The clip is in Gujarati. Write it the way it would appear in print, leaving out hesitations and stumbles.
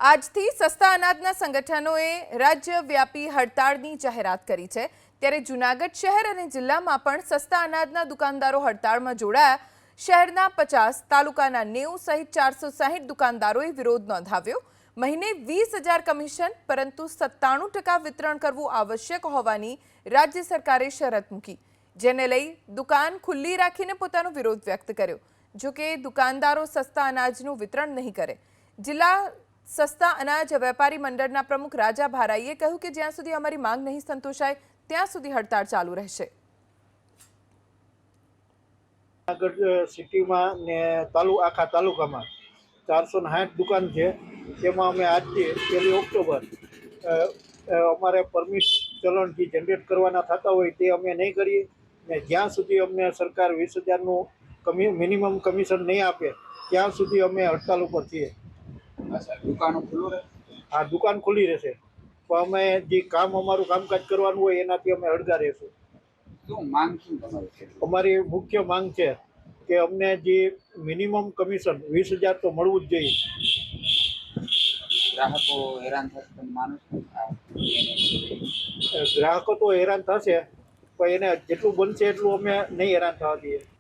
આજથી સસ્તા અનાજના સંગઠનોએ રાજ્યવ્યાપી હડતાળની જાહેરાત કરી છે। ત્યારે જૂનાગઢ શહેર અને જિલ્લામાં પણ સસ્તા અનાજના દુકાનદારો હડતાળમાં જોડાયા। શહેરના 50, તાલુકાના 90 સહિત 460 દુકાનદારોએ વિરોધ નોંધાવ્યો। મહિને 20,000 કમિશન પરંતુ 97% વિતરણ કરવું આવશ્યક હોવાની રાજ્ય સરકારે શરત મૂકી, જેને લઈ દુકાન ખુલ્લી રાખીને પોતાનો વિરોધ વ્યક્ત કર્યો। જો કે દુકાનદારો સસ્તા અનાજનું વિતરણ નહીં કરે। જિલ્લા સસ્તા અનાજ વેપારી મંડળના પ્રમુખ રાજા ભારાઈએ કહ્યું કે જ્યાં સુધી અમારી માંગ નહીં સંતોષાય ત્યાં સુધી હડતાળ ચાલુ રહેશે। જૂનાગઢ સિટીમાં ને આખા તાલુકામાં 460 દુકાન છે। તેમાં અમે આજથી 1 ઓક્ટોબર અમારે પરમિટ ચલણ જે જનરેટ કરવાના થતા હોય તે અમે નહીં કરીએ ને જ્યાં સુધી અમને સરકાર 20,000નું મિનિમમ કમિશન નહીં આપે ત્યાં સુધી અમે હડતાલ ઉપર છીએ। દુકાનો ખુલ્લું રહે? હા, દુકાન ખુલ્લી રહેશે, પણ અમે જે અમારું કામકાજ કરવાનું હોય એનાથી અમે અડગા રહેશું। શું માંગ શું તમારી છે? અમારી મુખ્ય માંગ છે કે અમને જે મિનિમમ કમિશન 20,000 તો મળવું જ જોઈએ। ગ્રાહકો હેરાન થશે તમે માનો છો? ગ્રાહકો તો હેરાન થશે, પણ એને જેટલું બનશે એટલું અમે નહીં હેરાન થવા દઈએ।